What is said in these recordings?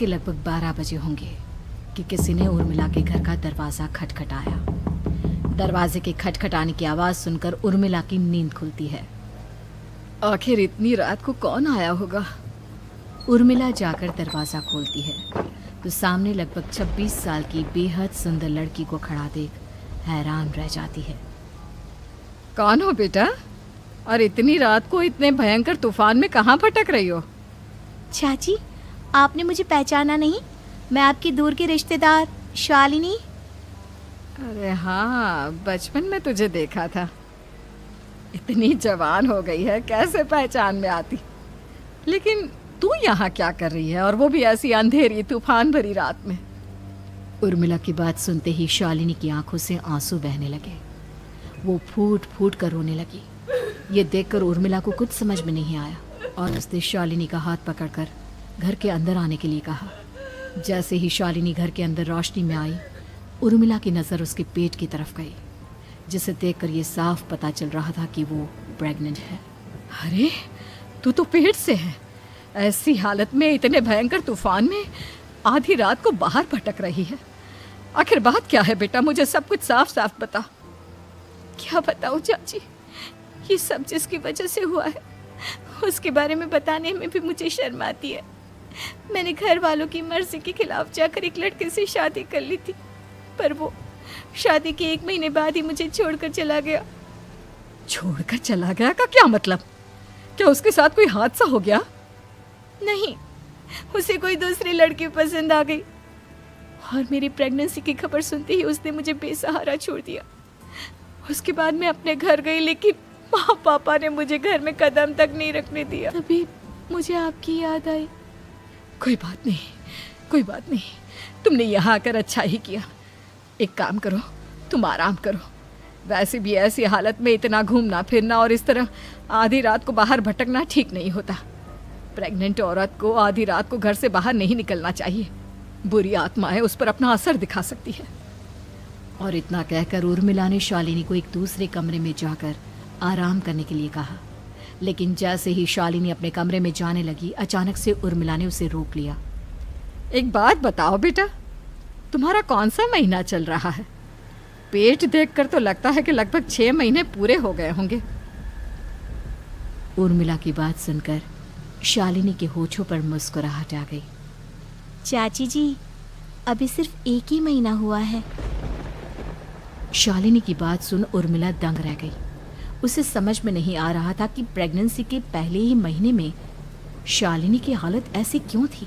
के लगभग 12 बजे होंगे कि किसी ने उर्मिला के घर का दरवाज़ा खटखटाया। दरवाजे के खटखटाने की आवाज़ सुनकर उर्मिला की नींद खुलती है। आखिर इतनी रात को कौन आया होगा? उर्मिला जाकर दरवाज़ा खोलती है तो सामने लगभग 26 साल की बेहद सुंदर लड़की को खड़ा देख हैरान रह जाती है। कौन हो बेटा? और इतनी रात को इतने भयंकर तूफान में कहाँ भटक रही हो? चाची, आपने मुझे पहचाना नहीं? मैं आपकी दूर की रिश्तेदार शालिनी। अरे हाँ, बचपन में तुझे देखा था। इतनी जवान हो गई है, कैसे पहचान में आती? लेकिन तू यहाँ क्या कर रही है, और वो भी ऐसी अंधेरी तूफान भरी रात में? उर्मिला की बात सुनते ही शालिनी की आंखों से आंसू बहने लगे। वो फूट फूट कर रोने लगी। ये देखकर उर्मिला को कुछ समझ में नहीं आया और उसने शालिनी का हाथ पकड़कर घर के अंदर आने के लिए कहा। जैसे ही शालिनी घर के अंदर रोशनी में आई, उर्मिला की नज़र उसके पेट की तरफ गई, जिसे देखकर ये साफ पता चल रहा था कि वो प्रेग्नेंट है। अरे, तू तो पेट से है। ऐसी हालत में, इतने भयंकर तूफान में, आधी रात को बाहर भटक रही है। आखिर बात क्या है बेटा? मुझे सब कुछ साफ साफ बता। क्या बताऊं चाची, ये सब जिसकी वजह से हुआ है उसके बारे में बताने में भी मुझे शर्म आती है। मैंने घर वालों की मर्जी के खिलाफ जाकर एक लड़के से शादी कर ली थी, पर वो शादी के 1 महीने बाद ही मुझे छोड़कर चला गया। छोड़कर चला गया का क्या मतलब? क्या उसके साथ कोई हादसा हो गया? नहीं, उसे कोई दूसरी लड़की पसंद आ गई और मेरी प्रेगनेंसी की खबर सुनते ही उसने मुझे बेसहारा छोड़ दिया। उसके बाद मैं अपने घर गई, लेकिन माँ पापा ने मुझे घर में कदम तक नहीं रखने दिया। तभी मुझे आपकी याद आई। कोई बात नहीं, कोई बात नहीं। तुमने यहाँ आकर अच्छा ही किया। एक काम करो, तुम आराम करो। वैसे भी ऐसी हालत में इतना घूमना फिरना और इस तरह आधी रात को बाहर भटकना ठीक नहीं होता। प्रेग्नेंट औरत को आधी रात को घर से बाहर नहीं निकलना चाहिए। बुरी आत्माएं उस पर अपना असर दिखा सकती है। और इतना कहकर उर्मिला ने शालिनी को एक दूसरे कमरे में जाकर आराम करने के लिए कहा। लेकिन जैसे ही शालिनी अपने कमरे में जाने लगी, अचानक से उर्मिला ने उसे रोक लिया। एक बात बताओ बेटा, तुम्हारा कौन सा महीना चल रहा है? पेट देखकर तो लगता है कि लगभग 6 महीने पूरे हो गए होंगे। उर्मिला की बात सुनकर शालिनी के होठों पर मुस्कुराहट आ गई। चाची जी, अभी सिर्फ 1 ही महीना हुआ है। शालिनी की बात सुन उर्मिला दंग रह गई। उसे समझ में नहीं आ रहा था कि प्रेगनेंसी के पहले ही महीने में शालिनी की हालत ऐसी क्यों थी।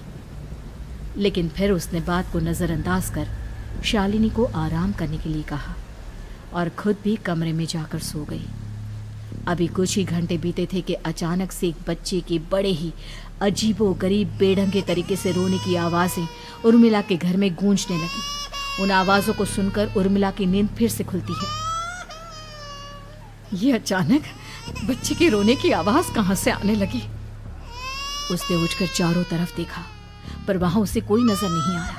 लेकिन फिर उसने बात को नज़रअंदाज कर शालिनी को आराम करने के लिए कहा और खुद भी कमरे में जाकर सो गई। अभी कुछ ही घंटे बीते थे कि अचानक से एक बच्चे के बड़े ही अजीबोगरीब बेढंगे तरीके से रोने की आवाज़ें उर्मिला के घर में गूंजने लगी। उन आवाज़ों को सुनकर उर्मिला की नींद फिर से खुलती है। ये अचानक बच्चे के रोने की आवाज़ कहाँ से आने लगी? उसने उठकर चारों तरफ देखा, पर वहाँ उसे कोई नजर नहीं आया।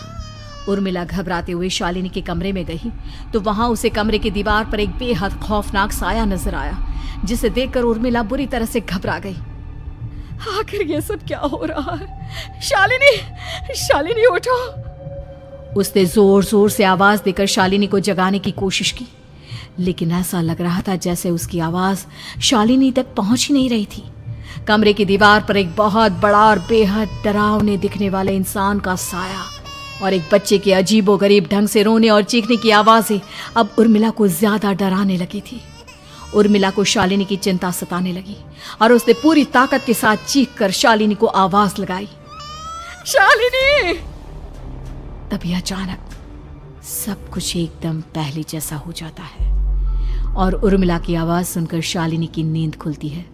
उर्मिला घबराते हुए शालिनी के कमरे में गई तो वहाँ उसे कमरे की दीवार पर एक बेहद खौफनाक साया नजर आया, जिसे देखकर उर्मिला बुरी तरह से घबरा गई। आखिर ये सब क्या हो रहा है? शालिनी, शालिनी उठो! उसने जोर जोर से आवाज देकर शालिनी को जगाने की कोशिश की, लेकिन ऐसा लग रहा था जैसे उसकी आवाज शालिनी तक पहुंच ही नहीं रही थी। कमरे की दीवार पर एक बहुत बड़ा और बेहद डरावने दिखने वाले इंसान का साया और एक बच्चे के अजीबोगरीब ढंग से रोने और चीखने की आवाजें अब उर्मिला को ज्यादा डराने लगी थी। उर्मिला को शालिनी की चिंता सताने लगी और उसने पूरी ताकत के साथ चीखकर शालिनी को आवाज लगाई, शालिनी! तभी अचानक सब कुछ एकदम पहले जैसा हो जाता है और उर्मिला की आवाज सुनकर शालिनी की नींद खुलती है।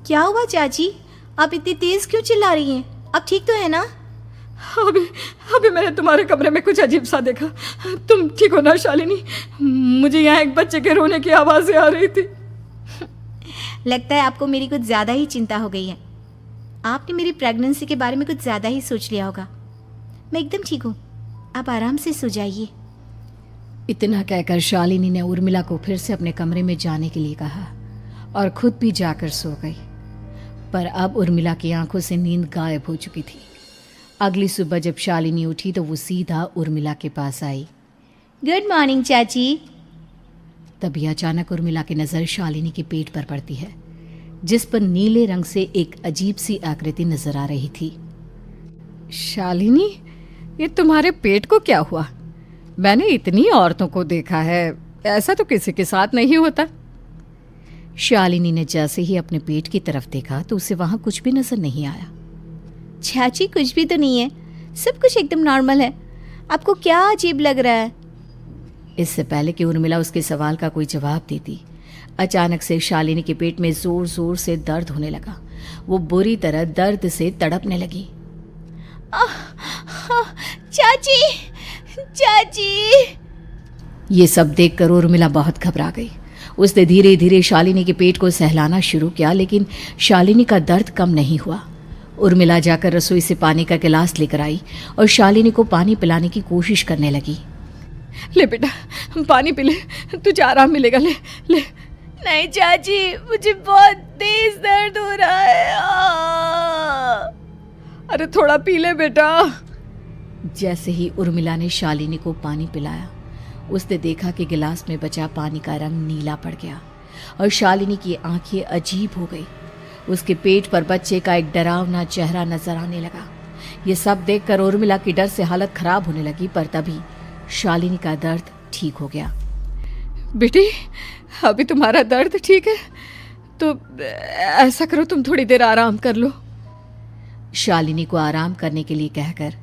क्या हुआ चाची, आप इतनी तेज क्यों चिल्ला रही हैं? आप ठीक तो है ना? अभी मैंने तुम्हारे कमरे में कुछ अजीब सा देखा। तुम ठीक हो ना शालिनी? मुझे यहाँ एक बच्चे के रोने की आवाजें आ रही थी। लगता है आपको मेरी कुछ ज़्यादा ही चिंता हो गई है। आपने मेरी प्रेगनेंसी के बारे में कुछ ज़्यादा ही सोच लिया होगा। मैं एकदम ठीक हूँ, आप आराम से सो जाइए। इतना कहकर शालिनी ने उर्मिला को फिर से अपने कमरे में जाने के लिए कहा और खुद भी जाकर सो गई। पर अब उर्मिला की आंखों से नींद गायब हो चुकी थी अगली सुबह जब शालिनी उठी तो वो सीधा उर्मिला के पास आई। गुड मॉर्निंग चाची। तभी अचानक उर्मिला की नज़र शालिनी के पेट पर पड़ती है, जिस पर नीले रंग से एक अजीब सी आकृति नजर आ रही थी। शालिनी, ये तुम्हारे पेट को क्या हुआ? मैंने इतनी औरतों को देखा है, ऐसा तो किसी के साथ नहीं होता। शालिनी ने जैसे ही अपने पेट की तरफ देखा तो उसे वहां कुछ भी नजर नहीं आया। चाची कुछ भी तो नहीं है, सब कुछ एकदम नॉर्मल है। आपको क्या अजीब लग रहा है? इससे पहले कि उर्मिला उसके सवाल का कोई जवाब देती, अचानक से शालिनी के पेट में जोर जोर से दर्द होने लगा। वो बुरी तरह दर्द से तड़पने लगी। चाची, चाची। ये सब देखकर उर्मिला बहुत घबरा गई। उसने धीरे धीरे शालिनी के पेट को सहलाना शुरू किया, लेकिन शालिनी का दर्द कम नहीं हुआ। उर्मिला जाकर रसोई से पानी का गिलास लेकर आई और शालिनी को पानी पिलाने की कोशिश करने लगी। ले बेटा, पानी पी ले, तुझे आराम मिलेगा। ले ले। नहीं चाची, मुझे बहुत तेज दर्द हो रहा है। अरे थोड़ा पी ले बेटा। जैसे ही उर्मिला ने शालिनी को पानी पिलाया, उसने देखा कि गिलास में बचा पानी का रंग नीला पड़ गया और शालिनी की आंखें अजीब हो गई। उसके पेट पर बच्चे का एक डरावना चेहरा नजर आने लगा। ये सब देखकर उर्मिला की डर से हालत खराब होने लगी, पर तभी शालिनी का दर्द ठीक हो गया। बेटी, अभी तुम्हारा दर्द ठीक है तो ऐसा करो, तुम थोड़ी देर आराम कर लो। शालिनी को आराम करने के लिए कहकर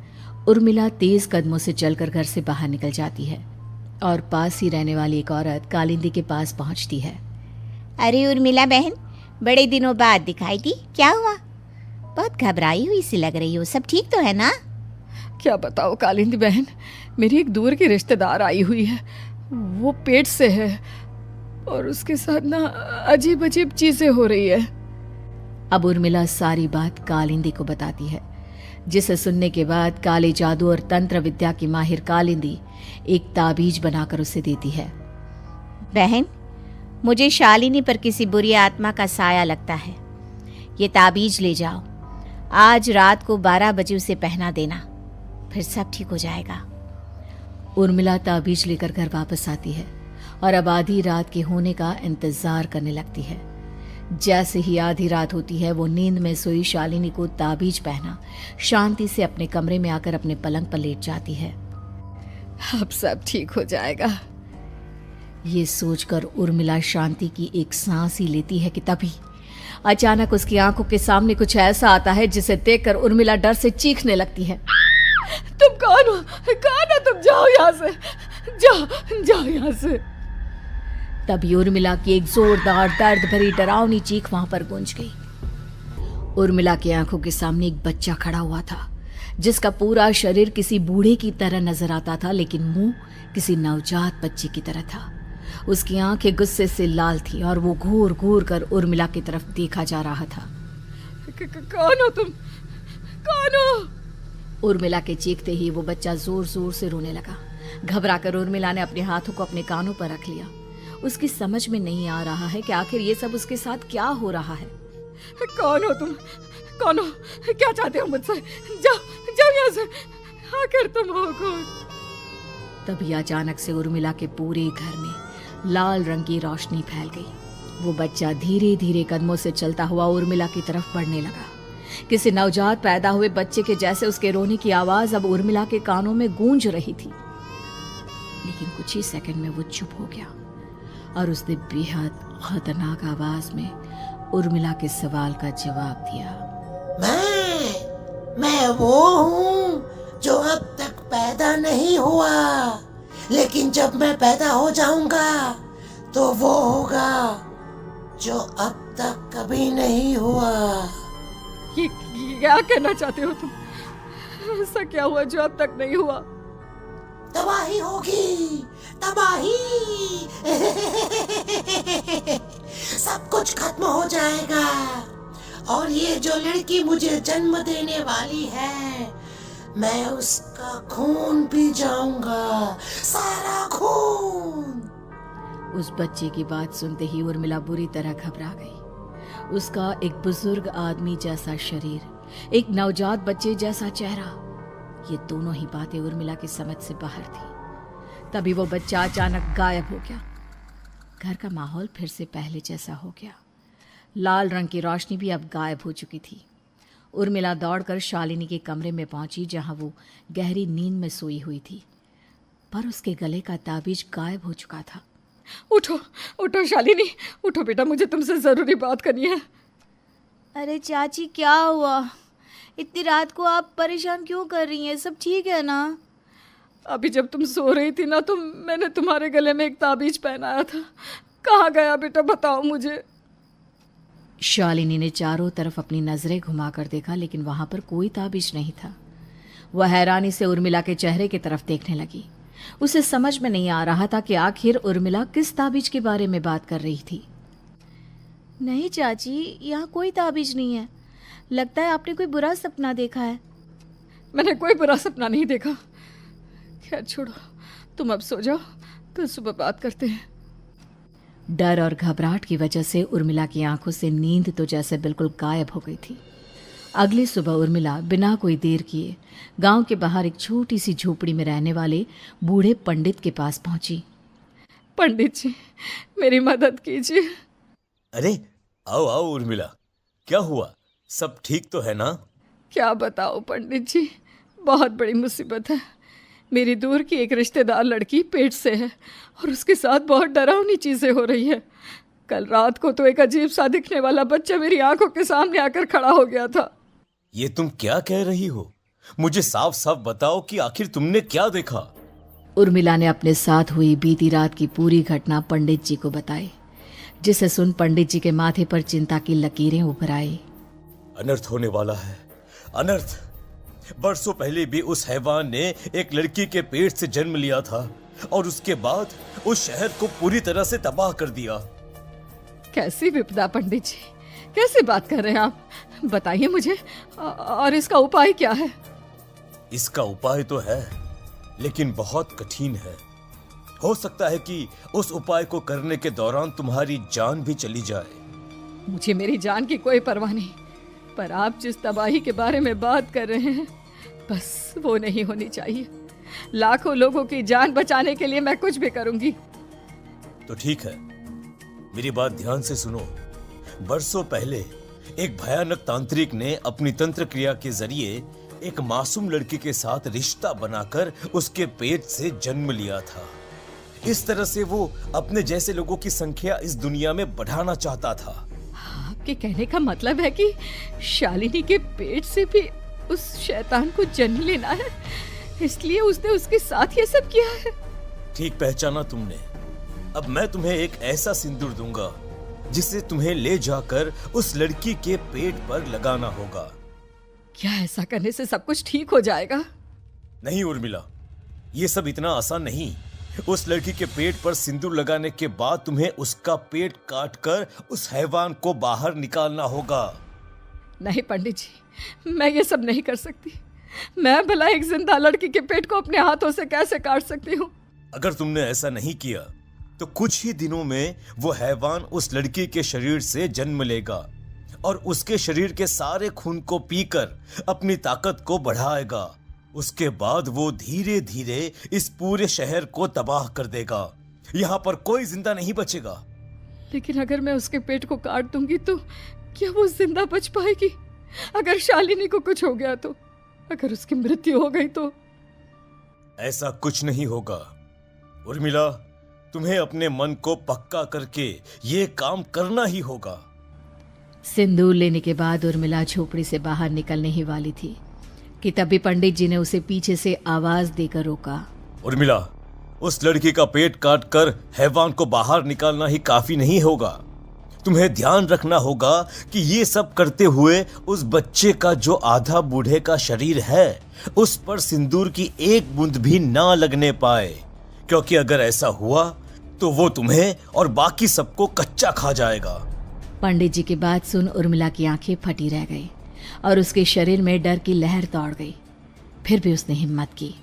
उर्मिला तेज कदमों से चलकर घर से बाहर निकल जाती है और पास ही रहने वाली एक औरत कालिंदी के पास पहुंचती है। अरे उर्मिला बहन, बड़े दिनों बाद दिखाई दी, क्या हुआ? बहुत घबराई हुई सी लग रही हो, सब ठीक तो है ना? क्या बताओ कालिंदी बहन, मेरी एक दूर की रिश्तेदार आई हुई है। वो पेट से है और उसके साथ ना अजीब अजीब चीजें हो रही है। अब उर्मिला सारी बात कालिंदी को बताती है, जिसे सुनने के बाद काले जादू और तंत्र विद्या की माहिर कालिंदी एक ताबीज बनाकर उसे देती है। बहन, मुझे शालिनी पर किसी बुरी आत्मा का साया लगता है। ये ताबीज ले जाओ, आज रात को 12 बजे उसे पहना देना, फिर सब ठीक हो जाएगा। उर्मिला ताबीज लेकर घर वापस आती है और अब आधी रात के होने का इंतजार करने लगती है। जैसे ही आधी रात होती है, वो नींद में सोई शालिनी को ताबीज पहना शांति से अपने कमरे में आकर अपने पलंग पर लेट जाती है। अब सब ठीक हो जाएगा। ये सोचकर उर्मिला शांति की एक सांस ही लेती है कि तभी अचानक उसकी आंखों के सामने कुछ ऐसा आता है जिसे देखकर उर्मिला डर से चीखने लगती है। तुम कौन हो? कौन हो तुम? जाओ यहाँ से, जाओ जाओ यहाँ से। तभी उर्मिला की एक जोरदार दर्द भरी डरावनी चीख वहां पर गूंज गई। उर्मिला की आंखों के सामने एक बच्चा खड़ा हुआ था, जिसका पूरा शरीर किसी बूढ़े की तरह नजर आता था, लेकिन मुंह किसी नवजात बच्चे की तरह था। उसकी आंखें गुस्से से लाल थी और वो घूर घूर कर उर्मिला की तरफ देखा जा रहा था। कौन हो तुम? कौन हो? उर्मिला के चीखते ही वो बच्चा जोर जोर से रोने लगा। घबराकर उर्मिला ने अपने हाथों को अपने कानों पर रख लिया। उसकी समझ में नहीं आ रहा है कि आखिर ये सब उसके साथ क्या हो रहा है। कौन हो तुम? कौन हो? क्या चाहते हो मुझसे? जाओ जाओ यहाँ से, आखिर तुम हो कौन? तभी अचानक से उर्मिला के पूरे घर में लाल रंग की रोशनी फैल गई। वो बच्चा धीरे धीरे कदमों से चलता हुआ उर्मिला की तरफ बढ़ने लगा। किसी नवजात पैदा हुए बच्चे के जैसे उसके रोने की आवाज अब उर्मिला के कानों में गूंज रही थी। लेकिन कुछ ही सेकंड में वो चुप हो गया और उसने बेहद खतरनाक आवाज में उर्मिला के सवाल का जवाब दिया। मैं वो हूँ जो अब तक पैदा नहीं हुआ, लेकिन जब मैं पैदा हो जाऊंगा तो वो होगा जो अब तक कभी नहीं हुआ। ये क्या कहना चाहते हो तुम? ऐसा क्या हुआ जो अब तक नहीं हुआ? तबाही होगी, तबाही। सब कुछ खत्म हो जाएगा और ये जो लड़की मुझे जन्म देने वाली है, मैं उसका खून पी जाऊंगा, सारा खून। उस बच्चे की बात सुनते ही उर्मिला बुरी तरह घबरा गई। उसका एक बुजुर्ग आदमी जैसा शरीर, एक नवजात बच्चे जैसा चेहरा ये दोनों ही बातें उर्मिला की समझ से बाहर थी। तभी वो बच्चा अचानक गायब हो गया। घर का माहौल फिर से पहले जैसा हो गया। लाल रंग की रोशनी भी अब गायब हो चुकी थी। उर्मिला दौड़कर शालिनी के कमरे में पहुंची, जहां वो गहरी नींद में सोई हुई थी, पर उसके गले का ताबीज गायब हो चुका था। उठो उठो शालिनी, उठो बेटा, मुझे तुमसे ज़रूरी बात करनी है। अरे चाची, क्या हुआ? इतनी रात को आप परेशान क्यों कर रही हैं? सब ठीक है ना? अभी जब तुम सो रही थी ना, तो मैंने तुम्हारे गले में एक ताबीज पहनाया था। कहाँ गया बेटा, बताओ मुझे। शालिनी ने चारों तरफ अपनी नजरें घुमाकर देखा, लेकिन वहां पर कोई ताबीज नहीं था। वह हैरानी से उर्मिला के चेहरे की तरफ देखने लगी। उसे समझ में नहीं आ रहा था कि आखिर उर्मिला किस ताबीज के बारे में बात कर रही थी। नहीं चाची, यहाँ कोई ताबीज नहीं है। लगता है आपने कोई बुरा सपना देखा है। मैंने कोई बुरा सपना नहीं देखा। खैर छोड़ो, तुम अब सो जाओ, कल सुबह बात करते हैं। डर और घबराहट की वजह से उर्मिला की आंखों से नींद तो जैसे बिल्कुल गायब हो गई थी। अगली सुबह उर्मिला बिना कोई देर किए गांव के बाहर एक छोटी सी झोपड़ी में रहने वाले बूढ़े पंडित के पास पहुंची। पंडित जी, मेरी मदद कीजिए। अरे आओ आओ उर्मिला, क्या हुआ? सब ठीक तो है ना? क्या बताओ पंडित जी, बहुत बड़ी मुसीबत है। मेरी दूर की एक रिश्तेदार लड़की पेट से है और उसके साथ बहुत डरावनी चीज़ें हो रही है। कल रात को तो एक अजीब सा दिखने वाला बच्चा मेरी आंखों के सामने आकर खड़ा हो गया था। ये तुम क्या कह रही हो? मुझे साफ साफ बताओ कि आखिर तुमने क्या देखा? उर्मिला ने अपने साथ हुई बीती रात की पूरी घटना पंडित जी को बताई, जिसे सुन पंडित जी के माथे पर चिंता की लकीरें उभर आई। अनर्थ होने वाला है, अनर्थ। बरसों पहले भी उस हैवान ने एक लड़की के पेट से जन्म लिया था और उसके बाद उस शहर को पूरी तरह से तबाह कर दिया। कैसी विपदा पंडित जी, कैसे बात कर रहे हैं आप? बताइए मुझे, और इसका उपाय क्या है? इसका उपाय तो है, लेकिन बहुत कठिन है। हो सकता है कि उस उपाय को करने के दौरान तुम्हारी जान भी चली जाए। मुझे मेरी जान की कोई परवाह नहीं, पर आप जिस तबाही के बारे में बात कर रहे हैं, बस वो नहीं होनी चाहिए। लाखों लोगों की जान बचाने के लिए मैं कुछ भी करूंगी। तो ठीक है, मेरी बात ध्यान से सुनो। बरसों पहले एक भयानक तांत्रिक ने अपनी तंत्र क्रिया के जरिए एक मासूम लड़की के साथ रिश्ता बनाकर उसके पेट से जन्म लिया था। इस तरह से वो अपने जैसे लोगों की संख्या इस दुनिया में बढ़ाना चाहता था। आपके कहने का मतलब है कि शालिनी के पेट से भी उस शैतान को जन्म लेना है, इसलिए उसने उसके साथ ये सब किया है। ठीक पहचाना तुमने। अब मैं तुम्हें एक ऐसा सिंदूर दूंगा जिसे तुम्हें ले जाकर उस लड़की के पेट पर लगाना होगा। क्या ऐसा करने से सब कुछ ठीक हो जाएगा? नहीं उर्मिला, ये सब इतना आसान नहीं। उस लड़की के पेट पर सिंदूर लगाने के बाद तुम्हें उसका पेट काटकर उस हैवान को बाहर निकालना होगा। नहीं पंडित जी, मैं ये सब नहीं कर सकती। मैं भला एक जिंदा लड़की के पेट को अपने हाथों से कैसे काट सकती हूँ? अगर तुमने ऐसा नहीं किया तो कुछ ही दिनों में वो हैवान उस लड़की के शरीर से जन्म लेगा और उसके शरीर के सारे खून को पीकर अपनी ताकत को बढ़ाएगा। उसके बाद वो धीरे धीरे इस पूरे शहर को तबाह कर देगा। यहाँ पर कोई जिंदा नहीं बचेगा। लेकिन अगर मैं उसके पेट को काट दूंगी तो क्या वो जिंदा बच पाएगी? अगर शालिनी को कुछ हो गया तो, अगर उसकी मृत्यु हो गई तो? ऐसा कुछ नहीं होगा उर्मिला, तुम्हें अपने मन को पक्का करके ये काम करना ही होगा। सिंदूर लेने के बाद उर्मिला झोपड़ी से बाहर निकलने ही वाली थी कि तभी पंडित जी ने उसे पीछे से आवाज देकर रोका। उर्मिला, उस लड़की का पेट काटकर हैवान को बाहर निकालना ही काफी नहीं होगा। तुम्हें ध्यान रखना होगा कि ये सब करते हुए उस बच्चे का जो आधा बूढ़े का शरीर है उस पर सिंदूर की एक बूंद भी ना लगने पाए, क्योंकि अगर ऐसा हुआ तो वो तुम्हें और बाकी सबको कच्चा खा जाएगा। पंडित जी की बात सुन उर्मिला की आंखें फटी रह गई और उसके शरीर में डर की लहर दौड़ गई। फिर भी उसने हिम्मत की।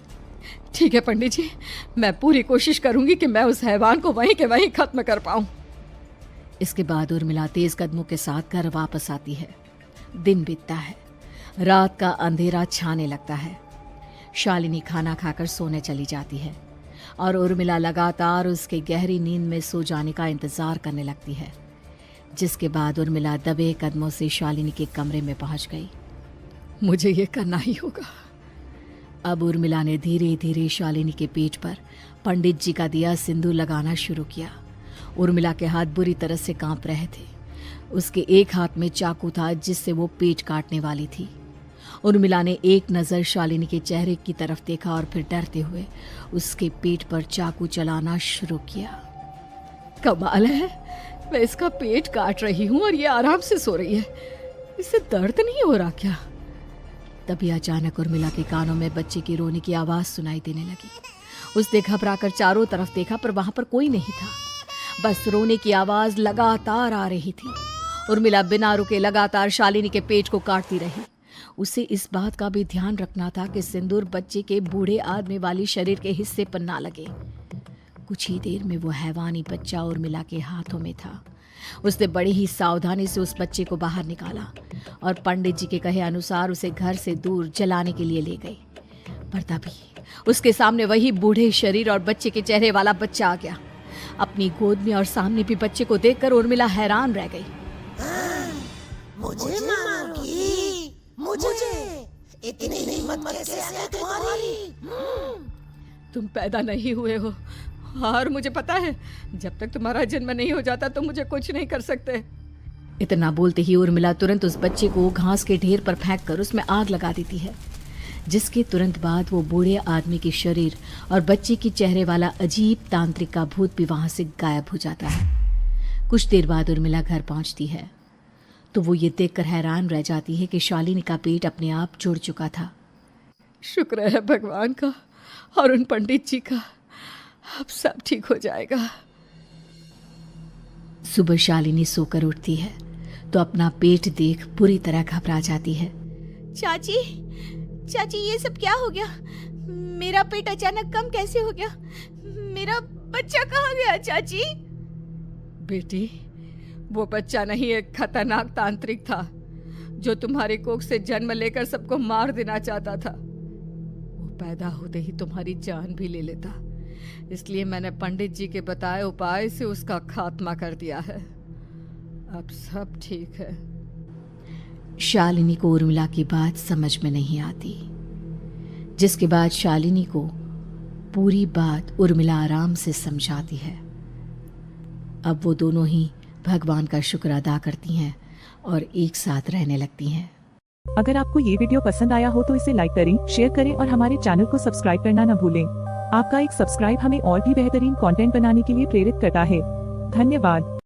ठीक है पंडित जी, मैं पूरी कोशिश करूंगी कि मैं उस हैवान को वहीं के वहीं खत्म कर पाऊं। इसके बाद उर्मिला तेज कदमों के साथ घर वापस आती है। दिन बीतता है, रात का अंधेरा छाने लगता है। शालिनी खाना खाकर सोने चली जाती है और उर्मिला लगातार उसके गहरी नींद में सो जाने का इंतजार करने लगती है, जिसके बाद उर्मिला दबे कदमों से शालिनी के कमरे में पहुंच गई। मुझे ये करना ही होगा। अब उर्मिला ने धीरे धीरे शालिनी के पेट पर पंडित जी का दिया सिंदूर लगाना शुरू किया। उर्मिला के हाथ बुरी तरह से कांप रहे थे। उसके एक हाथ में चाकू था जिससे वो पेट काटने वाली थी। उर्मिला ने एक नज़र शालिनी के चेहरे की तरफ देखा और फिर डरते हुए उसके पेट पर चाकू चलाना शुरू किया। कमाल है, मैं इसका पेट काट रही हूँ और ये आराम से सो रही है। इसे दर्द नहीं हो रहा क्या? तभी अचानक उर्मिला के कानों में बच्चे की रोने की आवाज़ सुनाई देने लगी। उसने घबराकर चारों तरफ देखा पर वहां पर कोई नहीं था, बस रोने की आवाज़ लगातार आ रही थी। उर्मिला बिना रुके लगातार शालिनी के पेट को काटती रही। उसे इस बात का भी ध्यान रखना था कि सिंदूर बच्चे के बूढ़े आदमी वाली शरीर के हिस्से पर ना लगे। कुछ ही देर में वो हैवानी बच्चा उर्मिला के हाथों में था। उसने बड़ी ही सावधानी से उस बच्चे को बाहर निकाला और पंडित जी के कहे अनुसार उसे घर से दूर जलाने के लिए ले गई। पर तभी उसके सामने वही बूढ़े शरीर और बच्चे के चेहरे वाला बच्चा आ गया। अपनी गोद में और सामने भी बच्चे को देखकर उर्मिला हैरान रह गई। मुझे मारोगी? मुझे इतनी हिम्मत कैसे आ गई तुम्हारी? तुम पैदा नहीं हुए हो और मुझे पता है जब तक तुम्हारा जन्म नहीं हो जाता तो मुझे कुछ नहीं कर सकते। इतना बोलते ही उर्मिला तुरंत उस बच्चे को घास के ढेर पर फेंक कर उसमें आग लगा देती है, जिसके तुरंत बाद वो बूढ़े आदमी के शरीर और बच्चे के चेहरे वाला अजीब तांत्रिक का भूत भी वहां से गायब हो जाता है। कुछ देर बाद उर्मिला घर पहुंचती है तो वो ये देखकर हैरान रह जाती है कि शालिनी का पेट अपने आप जुड़ चुका था। शुक्र है भगवान का और उन पंडित जी का, अब सब ठीक हो जाएगा। सुबह शालिनी सोकर उठती है तो अपना पेट देख पूरी तरह घबरा जाती है। चाची, चाची ये सब क्या हो गया? मेरा पेट अचानक कम कैसे हो गया? मेरा बच्चा कहाँ गया चाची? बेटी, वो बच्चा नहीं, एक खतरनाक तांत्रिक था जो तुम्हारी कोख से जन्म लेकर सबको मार देना चाहता था। वो पैदा होते ही तुम्हारी जान भी ले लेता, इसलिए मैंने पंडित जी के बताए उपाय से उसका खात्मा कर दिया है। अब सब ठीक है। शालिनी को उर्मिला की बात समझ में नहीं आती, जिसके बाद शालिनी को पूरी बात उर्मिला आराम से समझाती है। अब वो दोनों ही भगवान का शुक्र अदा करती हैं और एक साथ रहने लगती हैं। अगर आपको ये वीडियो पसंद आया हो तो इसे लाइक करें, शेयर करें और हमारे चैनल को सब्सक्राइब करना न भूलें। आपका एक सब्सक्राइब हमें और भी बेहतरीन कंटेंट बनाने के लिए प्रेरित करता है। धन्यवाद।